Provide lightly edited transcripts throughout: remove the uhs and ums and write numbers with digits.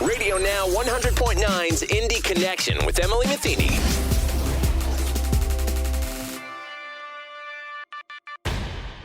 RadioNOW 100.9's Indy Connection with Emily Metheny.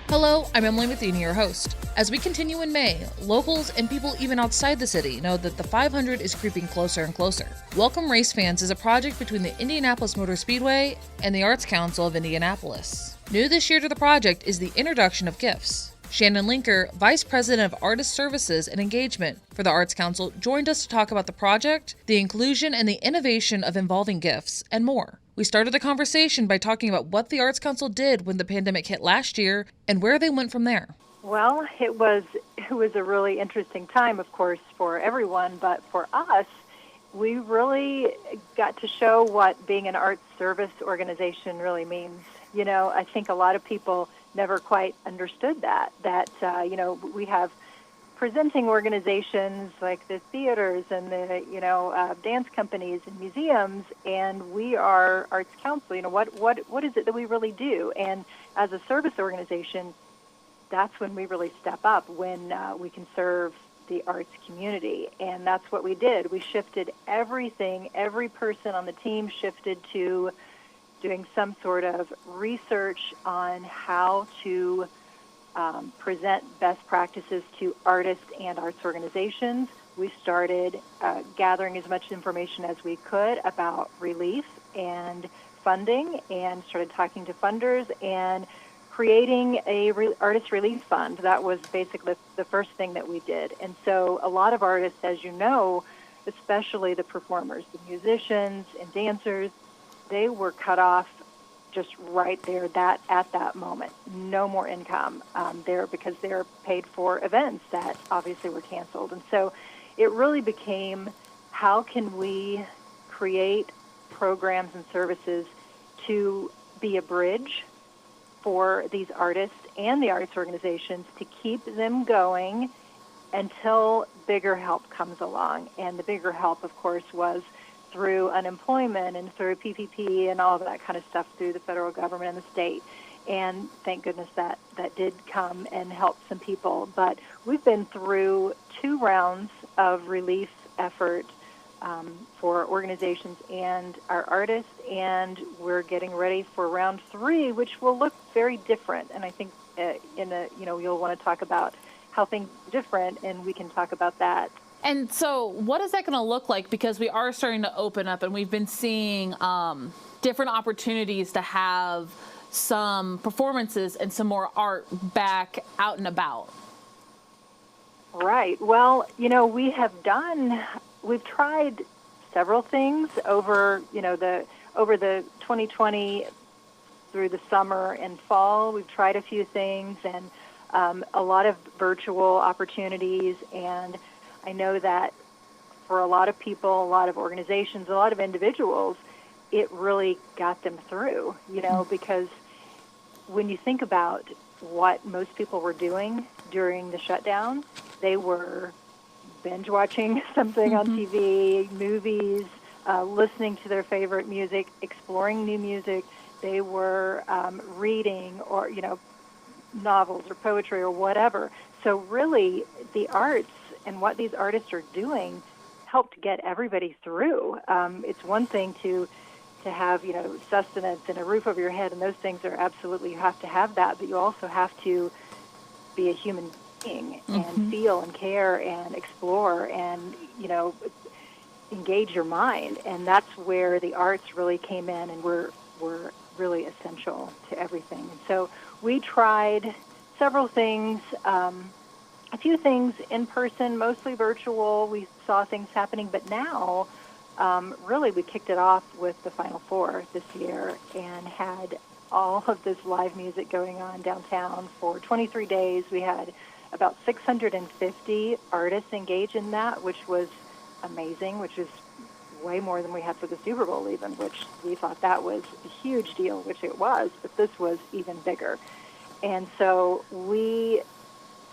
Hello, I'm Emily Metheny, your host. As we continue in May, locals and people even outside the city know that the 500 is creeping closer and closer. Welcome Race Fans is a project between the Indianapolis Motor Speedway and the Arts Council of Indianapolis. New this year to the project is the introduction of gifts. Shannon Linker, Vice President of Artist Services and Engagement for the Arts Council, joined us to talk about the project, the inclusion and the innovation of involving gifts, and more. We started the conversation by talking about what the Arts Council did when the pandemic hit last year and where they went from there. Well, it was a really interesting time, of course, for everyone, but for us, we really got to show what being an arts service organization really means. You know, I think a lot of people never quite understood that we have presenting organizations like the theaters and the, dance companies and museums, and we are Arts Council. You know, what is it that we really do? And as a service organization, that's when we really step up, when we can serve the arts community. And that's what we did. We shifted everything. Every person on the team shifted to doing some sort of research on how to present best practices to artists and arts organizations. We started gathering as much information as we could about relief and funding, and started talking to funders and creating a artist relief fund. That was basically the first thing that we did. And so a lot of artists, as you know, especially the performers, the musicians and dancers, they were cut off just right there at that moment. No more income there, because they're paid for events that obviously were canceled. And so it really became, how can we create programs and services to be a bridge for these artists and the arts organizations to keep them going until bigger help comes along. And the bigger help, of course, was through unemployment and through PPP and all of that kind of stuff through the federal government and the state. And thank goodness that did come and help some people. But we've been through 2 rounds of relief effort for organizations and our artists, and we're getting ready for round 3, which will look very different. And I think you'll want to talk about how things are different, and we can talk about that. And so what is that going to look like? Because we are starting to open up, and we've been seeing different opportunities to have some performances and some more art back out and about. Right. Well, we've tried several things over the 2020 through the summer and fall. We've tried a few things, and a lot of virtual opportunities. And I know that for a lot of people, a lot of organizations, a lot of individuals, it really got them through, because when you think about what most people were doing during the shutdown, they were binge watching something on TV, movies, listening to their favorite music, exploring new music. They were reading or, novels or poetry or whatever. So really, the arts and what these artists are doing helped get everybody through. It's one thing to have, sustenance and a roof over your head, and those things are absolutely, you have to have that, but you also have to be a human being and feel and care and explore and, engage your mind. And that's where the arts really came in and were really essential to everything. And so we tried several things, a few things in person, mostly virtual. We saw things happening, but now really we kicked it off with the Final Four this year and had all of this live music going on downtown for 23 days. We had about 650 artists engage in that, which was amazing, which is way more than we had for the Super Bowl even, which we thought that was a huge deal, which it was, but this was even bigger. And so we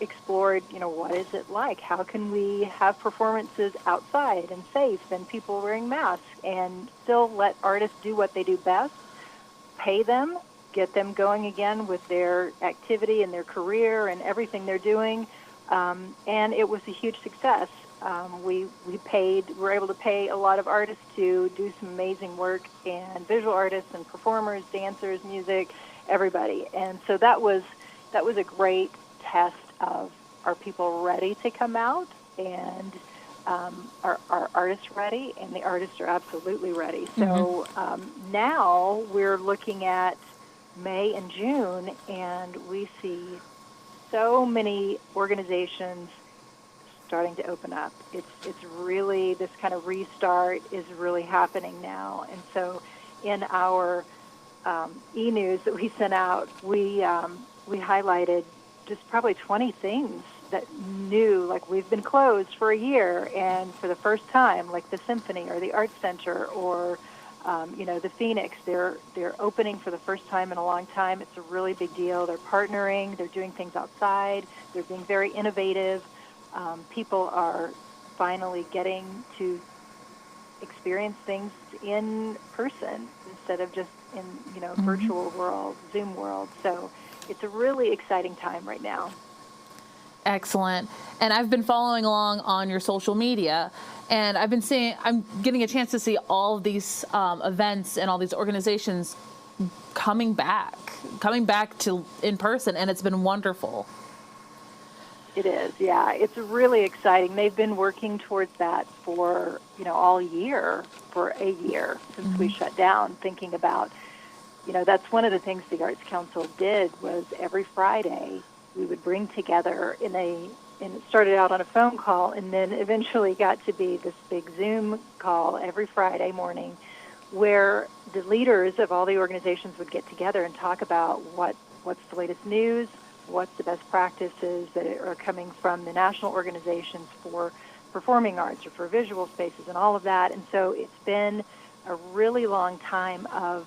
explored, what is it like? How can we have performances outside and safe and people wearing masks and still let artists do what they do best, pay them, get them going again with their activity and their career and everything they're doing. And it was a huge success. We were able to pay a lot of artists to do some amazing work, and visual artists and performers, dancers, music, everybody. And so that was a great test of, are people ready to come out, and are artists ready? And the artists are absolutely ready. So now we're looking at May and June, and we see so many organizations starting to open up. It's really, this kind of restart is really happening now. And so in our e-news that we sent out, we highlighted just probably 20 things that new, like we've been closed for a year, and for the first time, like the Symphony or the Arts Center or the Phoenix, they're opening for the first time in a long time. It's a really big deal. They're partnering. They're doing things outside. They're being very innovative. People are finally getting to experience things in person instead of just in virtual world, Zoom world. So it's a really exciting time right now. Excellent. And I've been following along on your social media, and I'm getting a chance to see all of these events and all these organizations coming back to in person, and it's been wonderful. It is, yeah. It's really exciting. They've been working towards that for, all year, for a year since we shut down, thinking about, that's one of the things the Arts Council did, was every Friday we would bring together and it started out on a phone call, and then eventually got to be this big Zoom call every Friday morning, where the leaders of all the organizations would get together and talk about what's the latest news, what's the best practices that are coming from the national organizations for performing arts or for visual spaces and all of that. And so it's been a really long time of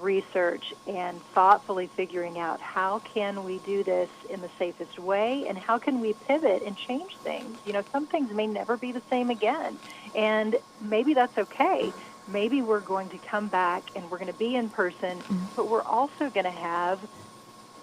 research and thoughtfully figuring out, how can we do this in the safest way, and how can we pivot and change things? Some things may never be the same again, and maybe that's okay. Maybe we're going to come back and we're going to be in person, but we're also going to have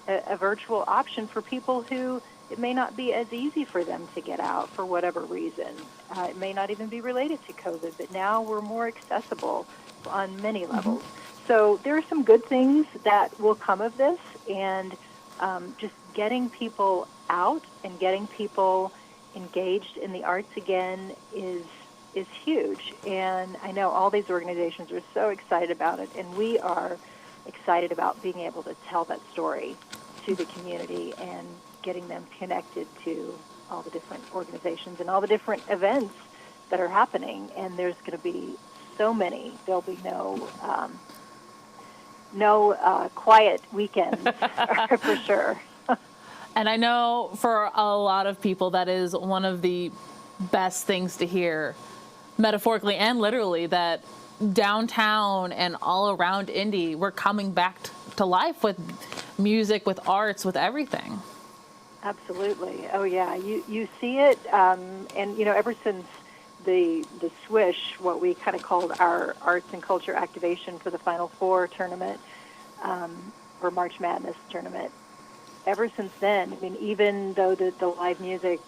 a virtual option for people who it may not be as easy for them to get out for whatever reason. It may not even be related to COVID, but now we're more accessible on many levels. So there are some good things that will come of this, and just getting people out and getting people engaged in the arts again is huge. And I know all these organizations are so excited about it, and we are excited about being able to tell that story to the community and getting them connected to all the different organizations and all the different events that are happening. And there's going to be so many. There'll be no quiet weekends for sure. And I know for a lot of people that is one of the best things to hear, metaphorically and literally, that downtown and all around Indy, we're coming back to life with music, with arts, with everything. Absolutely. Oh yeah, you see it, and ever since the SWISH, what we kind of called our Arts and Culture Activation for the Final Four tournament, or March Madness tournament, ever since then, I mean, even though the live music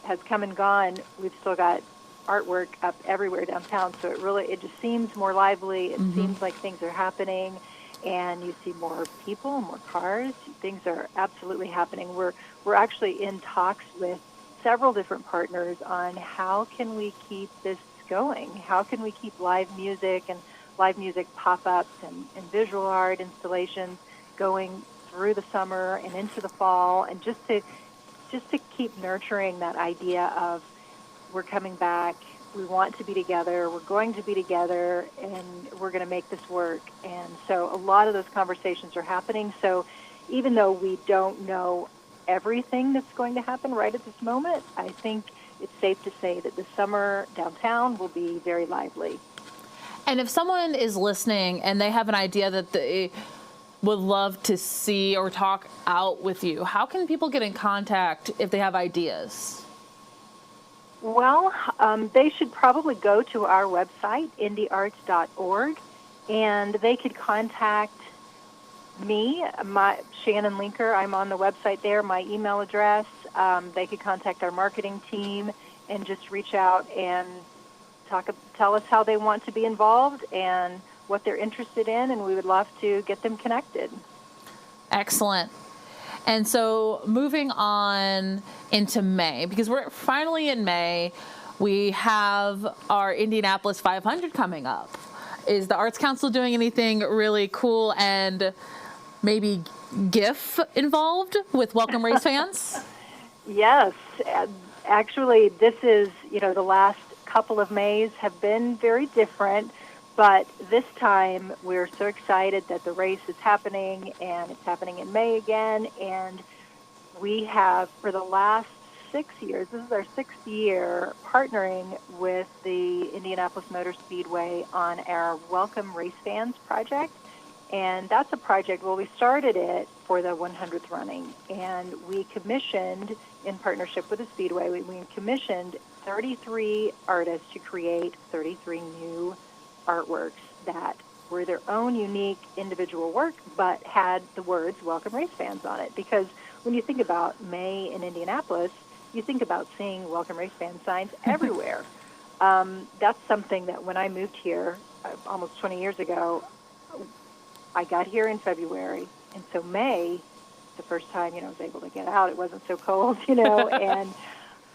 has come and gone, we've still got artwork up everywhere downtown, so it just seems more lively. It seems like things are happening, and you see more people, more cars. Things are absolutely happening. We're actually in talks with several different partners on how can we keep this going? How can we keep live music and live music pop-ups and visual art installations going through the summer and into the fall, and just to keep nurturing that idea of, we're coming back, we want to be together, we're going to be together, and we're going to make this work. And so a lot of those conversations are happening. So even though we don't know everything that's going to happen right at this moment, I think it's safe to say that the summer downtown will be very lively. And if someone is listening and they have an idea that they would love to see or talk out with you, how can people get in contact if they have ideas? Well, they should probably go to our website, indyarts.org, and they could contact me, Shannon Linker. I'm on the website there, my email address. They could contact our marketing team, and just reach out and tell us how they want to be involved and what they're interested in, and we would love to get them connected. Excellent. And so moving on into May, because we're finally in May, we have our Indianapolis 500 coming up. Is the Arts Council doing anything really cool and maybe GIF involved with Welcome Race fans? Yes. Actually, this is, the last couple of Mays have been very different, but this time we're so excited that the race is happening, and it's happening in May again, and we have, for the last 6 years, this is our 6th year, partnering with the Indianapolis Motor Speedway on our Welcome Race Fans project. And that's a project, we started it for the 100th running, and we commissioned, in partnership with the Speedway, we commissioned 33 artists to create 33 new artworks that were their own unique individual work, but had the words Welcome Race Fans on it. Because when you think about May in Indianapolis, you think about seeing Welcome Race Fans signs everywhere. That's something that when I moved here almost 20 years ago, I got here in February, and so May, the first time, I was able to get out. It wasn't so cold, and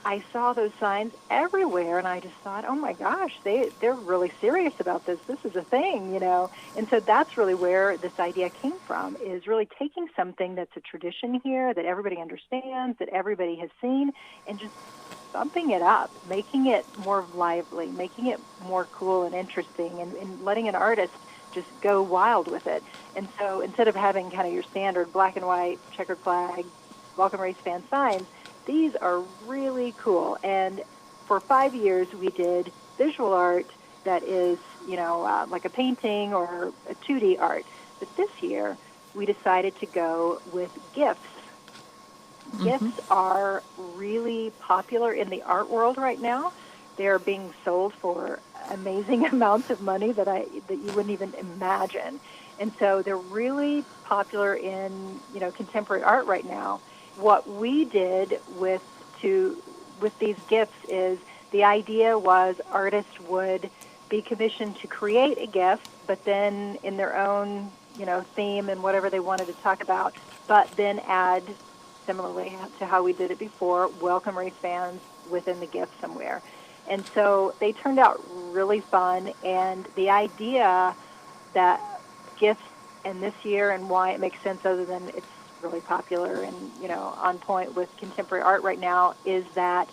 I saw those signs everywhere, and I just thought, oh my gosh, they're really serious about this. This is a thing, And so that's really where this idea came from, is really taking something that's a tradition here that everybody understands, that everybody has seen, and just bumping it up, making it more lively, making it more cool and interesting, and letting an artist just go wild with it. And so instead of having kind of your standard black and white checkered flag, Welcome Race Fan signs, these are really cool. And for 5 years, we did visual art that is, like a painting or a 2D art. But this year, we decided to go with GIFs. Mm-hmm. GIFs are really popular in the art world right now. They are being sold for amazing amounts of money that you wouldn't even imagine. And so they're really popular in, contemporary art right now. What we did with these GIFs is, the idea was artists would be commissioned to create a GIF, but then in their own, theme and whatever they wanted to talk about, but then add, similarly to how we did it before, Welcome Race Fans within the GIF somewhere. And so they turned out really fun, and the idea that GIFs, and this year, and why it makes sense other than it's really popular and, on point with contemporary art right now, is that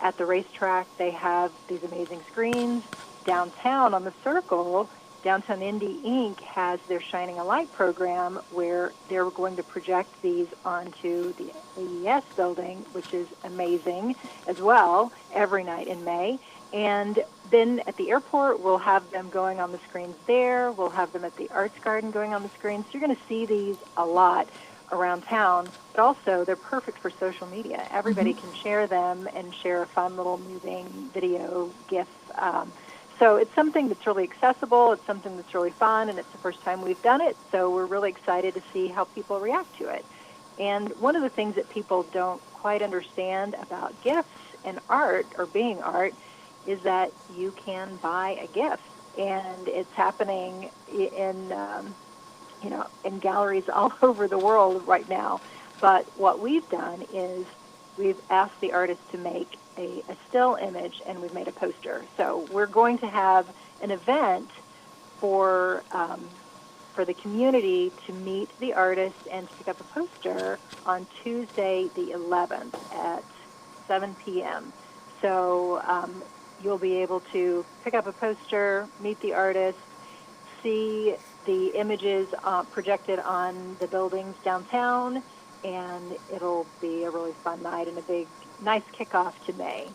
at the racetrack they have these amazing screens. Downtown on the Circle, Downtown Indy Inc. has their Shining a Light program, where they're going to project these onto the AES building, which is amazing as well, every night in May. And then at the airport, we'll have them going on the screens there. We'll have them at the Arts Garden going on the screens. So you're going to see these a lot around town, but also they're perfect for social media. Everybody can share them and share a fun little moving video GIF. So it's something that's really accessible, it's something that's really fun, and it's the first time we've done it, so we're really excited to see how people react to it. And one of the things that people don't quite understand about GIFs and art, or being art, is that you can buy a GIF, and it's happening in galleries all over the world right now. But what we've done is we've asked the artist to make a still image, and we've made a poster. So we're going to have an event for the community to meet the artist and to pick up a poster on Tuesday the 11th at 7 p.m. So you'll be able to pick up a poster, meet the artist, see the images projected on the buildings downtown, and it'll be a really fun night and a nice kickoff to May.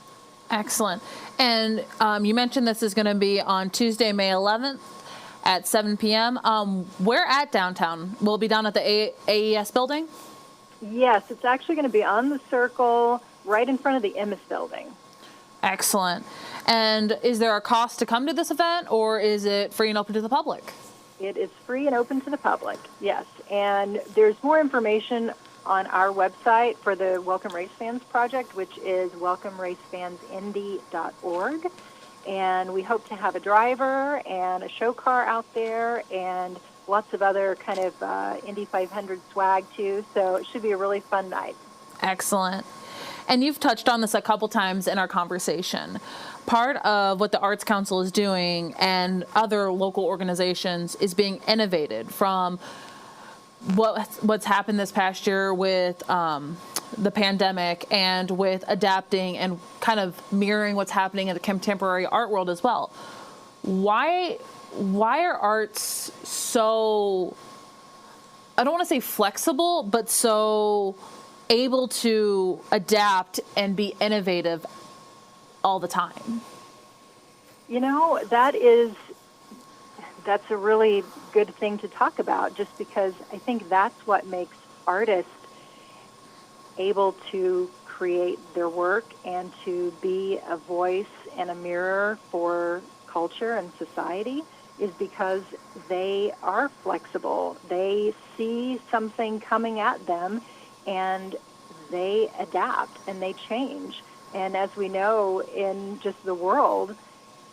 Excellent. And you mentioned this is going to be on Tuesday, May 11th at 7 p.m. Where at downtown? Will it be down at the AES building? Yes, it's actually going to be on the Circle, right in front of the Emmis building. Excellent. And is there a cost to come to this event, or is it free and open to the public? It is free and open to the public, yes. And there's more information on our website for the Welcome Race Fans project, which is welcomeracefans.indy.org. And we hope to have a driver and a show car out there and lots of other kind of Indy 500 swag, too. So it should be a really fun night. Excellent. And you've touched on this a couple times in our conversation. Part of what the Arts Council is doing and other local organizations is being innovated from what's happened this past year with the pandemic and with adapting and kind of mirroring what's happening in the contemporary art world as well. Why are arts so, I don't want to say flexible, but so able to adapt and be innovative all the time? You know, that's a really good thing to talk about, just because I think that's what makes artists able to create their work and to be a voice and a mirror for culture and society, is because they are flexible. They see something coming at them and they adapt and they change. And as we know in just the world,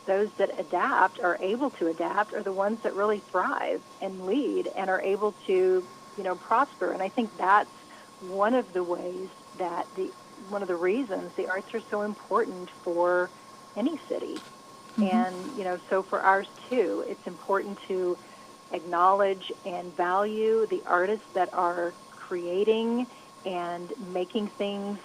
those that adapt, are able to adapt, are the ones that really thrive and lead and are able to, prosper. And I think that's one of the ways that one of the reasons the arts are so important for any city. Mm-hmm. And, so for ours too, it's important to acknowledge and value the artists that are creating and making things,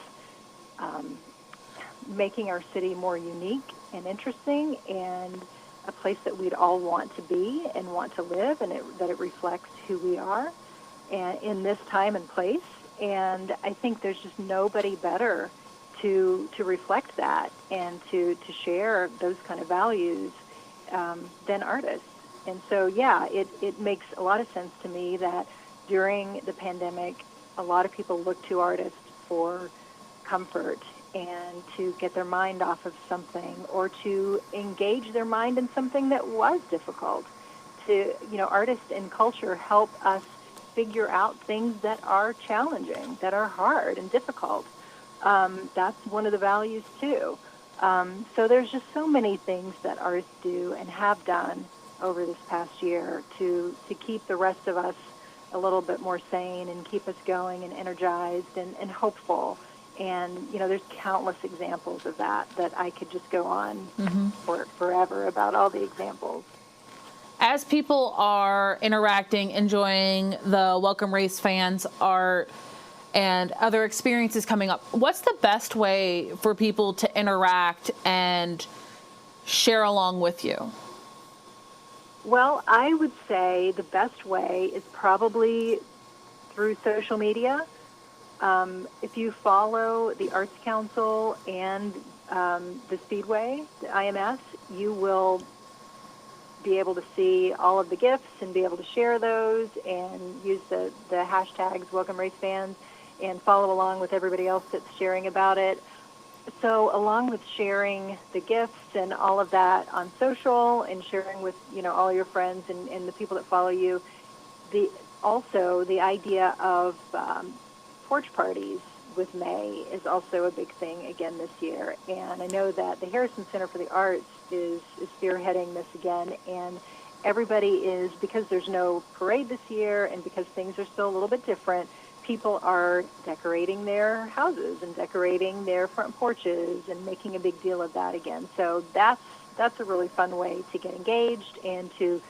making our city more unique and interesting and a place that we'd all want to be and want to live, and that it reflects who we are and in this time and place. And I think there's just nobody better to reflect that and to share those kind of values than artists. And so, it makes a lot of sense to me that during the pandemic, a lot of people look to artists for comfort and to get their mind off of something, or to engage their mind in something that was difficult. Artists and culture help us figure out things that are challenging, that are hard and difficult. That's one of the values too. So there's just so many things that artists do and have done over this past year to keep the rest of us a little bit more sane and keep us going and energized and hopeful. And, there's countless examples of that I could just go on for forever about all the examples. As people are interacting, enjoying the Welcome Race Fans art and other experiences coming up, what's the best way for people to interact and share along with you? Well, I would say the best way is probably through social media. If you follow the Arts Council and the Speedway, the IMS, you will be able to see all of the gifts and be able to share those and use the hashtags Welcome Race Fans and follow along with everybody else that's sharing about it. So along with sharing the gifts and all of that on social and sharing with, all your friends and the people that follow you, the idea of porch parties with May is also a big thing again this year. And I know that the Harrison Center for the Arts is spearheading this again. And everybody is, because there's no parade this year and because things are still a little bit different, people are decorating their houses and decorating their front porches and making a big deal of that again. So that's a really fun way to get engaged and to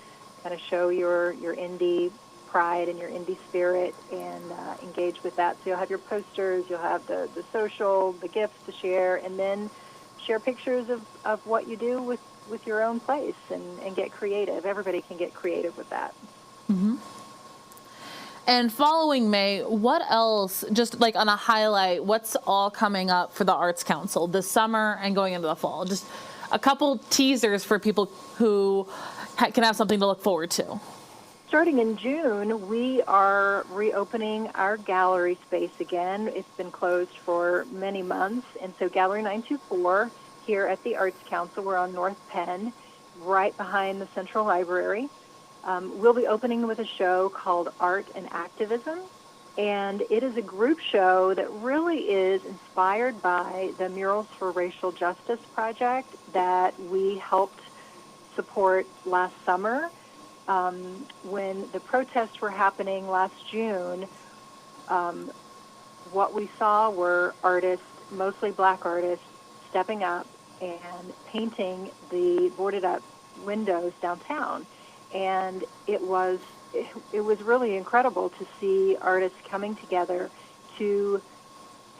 kind of show your Indy pride and your Indy spirit and engage with that. So you'll have your posters, you'll have the social, the gifts to share, and then share pictures of what you do with your own place and get creative. Everybody can get creative with that. Mm-hmm. And following May, what else, just like on a highlight, what's all coming up for the Arts Council this summer and going into the fall? Just a couple teasers for people who can have something to look forward to. Starting in June, we are reopening our gallery space again. It's been closed for many months. And so Gallery 924 here at the Arts Council, we're on North Penn, right behind the Central Library. We'll be opening with a show called Art and Activism. And it is a group show that really is inspired by the Murals for Racial Justice project that we helped support last summer. When the protests were happening last June, what we saw were artists, mostly black artists, stepping up and painting the boarded up windows downtown. And it was really incredible to see artists coming together to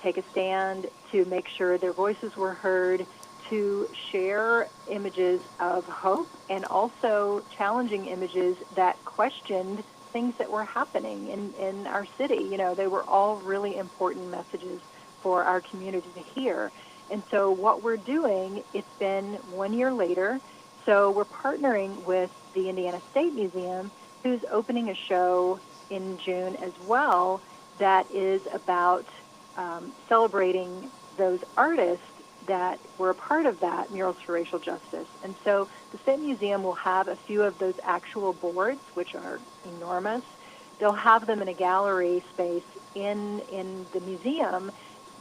take a stand, to make sure their voices were heard, to share images of hope and also challenging images that questioned things that were happening in our city. You know, they were all really important messages for our community to hear. And so what we're doing, it's been 1 year later, so we're partnering with the Indiana State Museum, who's opening a show in June as well that is about celebrating those artists that were a part of that Murals for Racial Justice. And so the State Museum will have a few of those actual boards, which are enormous. They'll have them in a gallery space in the museum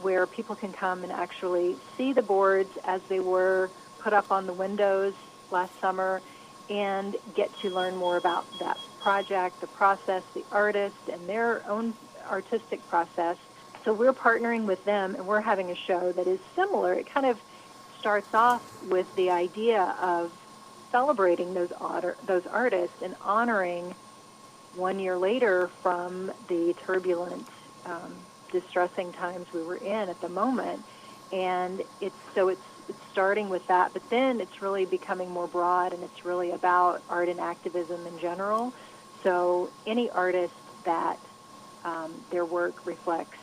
where people can come and actually see the boards as they were put up on the windows last summer and get to learn more about that project, the process, the artist, and their own artistic process. So we're partnering with them, and we're having a show that is similar. It kind of starts off with the idea of celebrating those artists and honoring 1 year later from the turbulent, distressing times we were in at the moment. And it's starting with that, but then it's really becoming more broad, and it's really about art and activism in general. So any artist that their work reflects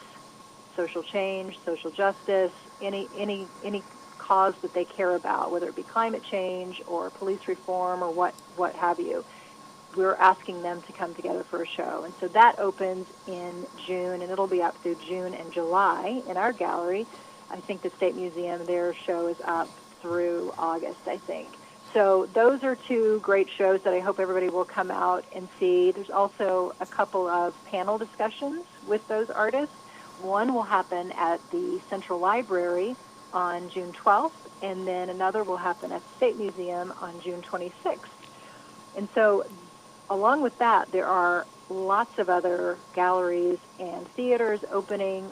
social change, social justice, any cause that they care about, whether it be climate change or police reform or what have you, we're asking them to come together for a show. And so that opens in June, and it'll be up through June and July in our gallery. I think the State Museum, their show is up through August, I think. So those are two great shows that I hope everybody will come out and see. There's also a couple of panel discussions with those artists. One will happen at the Central Library on June 12th, and then another will happen at the State Museum on June 26th. And so along with that, there are lots of other galleries and theaters opening.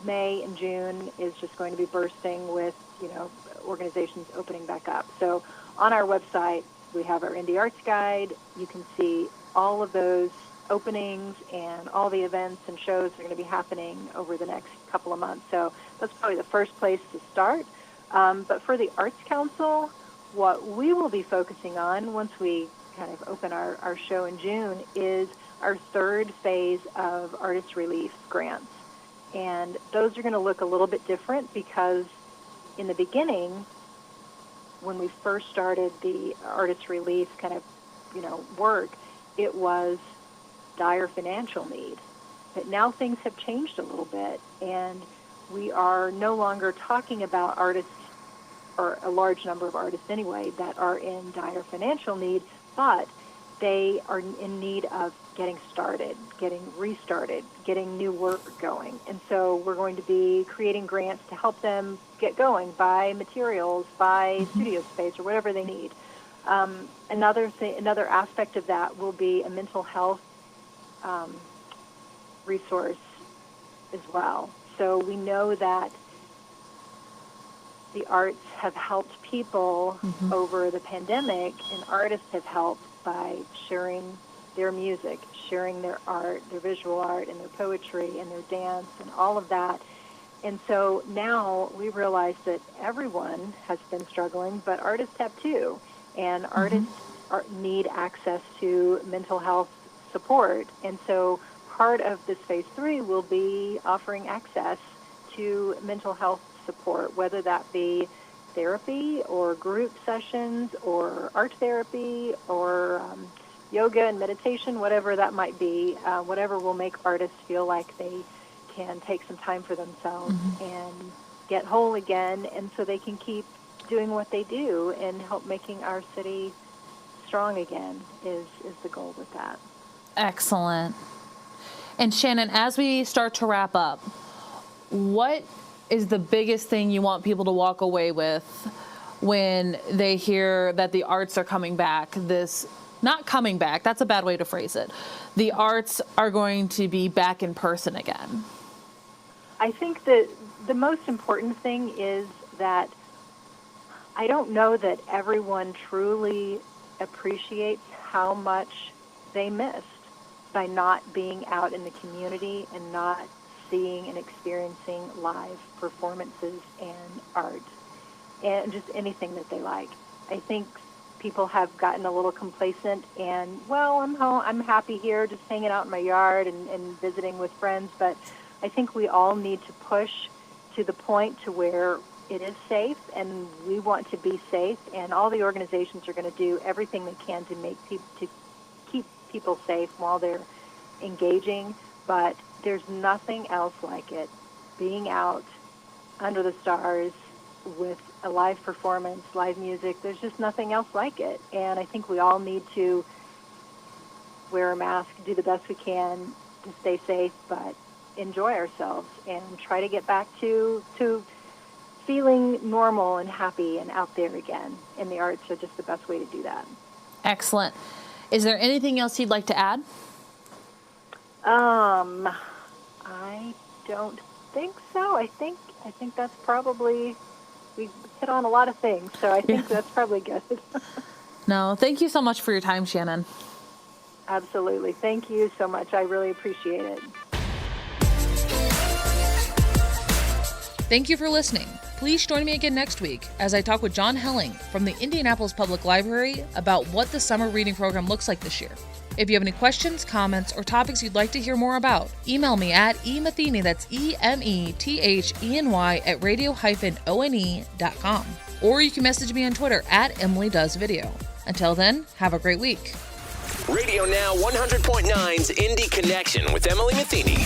May and June is just going to be bursting with, organizations opening back up. So on our website, we have our Indy Arts Guide. You can see all of those openings and all the events and shows that are going to be happening over the next couple of months. So that's probably the first place to start. But for the Arts Council, what we will be focusing on once we kind of open our show in June is our third phase of artist relief grants. And those are going to look a little bit different because in the beginning, when we first started the artist relief kind of, work, it was dire financial need. But now things have changed a little bit, and we are no longer talking about artists, or a large number of artists anyway, that are in dire financial need, but they are in need of getting started, getting restarted, getting new work going. And so we're going to be creating grants to help them get going, buy materials, buy studio space, or whatever they need. Another aspect of that will be a mental health resource as well. So we know that the arts have helped people over the pandemic, and artists have helped by sharing their music, sharing their art, their visual art, and their poetry, and their dance, and all of that. And so now we realize that everyone has been struggling, but artists have too. And artists need access to mental health support. And so part of this phase 3 will be offering access to mental health support, whether that be therapy or group sessions or art therapy or yoga and meditation, whatever that might be, whatever will make artists feel like they can take some time for themselves and get whole again, and so they can keep doing what they do and help making our city strong again is the goal with that. Excellent. And Shannon, as we start to wrap up, what is the biggest thing you want people to walk away with when they hear that the arts are coming back? Not coming back, that's a bad way to phrase it. The arts are going to be back in person again. I think that the most important thing is that I don't know that everyone truly appreciates how much they missed by not being out in the community and not seeing and experiencing live performances and art and just anything that they like. I think people have gotten a little complacent and, well, I'm home, I'm happy here just hanging out in my yard and visiting with friends, but I think we all need to push to the point to where it is safe, and we want to be safe, and all the organizations are going to do everything they can to keep people safe while they're engaging, but there's nothing else like it. Being out under the stars with a live performance, live music, there's just nothing else like it. And I think we all need to wear a mask, do the best we can to stay safe, but enjoy ourselves and try to get back to feeling normal and happy and out there again. And the arts are just the best way to do that. Excellent. Is there anything else you'd like to add? I don't think so. I think that's probably, we hit on a lot of things, so I think that's probably good. No, thank you so much for your time, Shannon. Absolutely. Thank you so much. I really appreciate it. Thank you for listening. Please join me again next week as I talk with John Helling from the Indianapolis Public Library about what the summer reading program looks like this year. If you have any questions, comments, or topics you'd like to hear more about, email me at emetheny, that's EMETHENY, at radio-one.com. Or you can message me on Twitter at EmilyDoesVideo. Until then, have a great week. Radio Now 100.9's Indy Connection with Emily Metheny.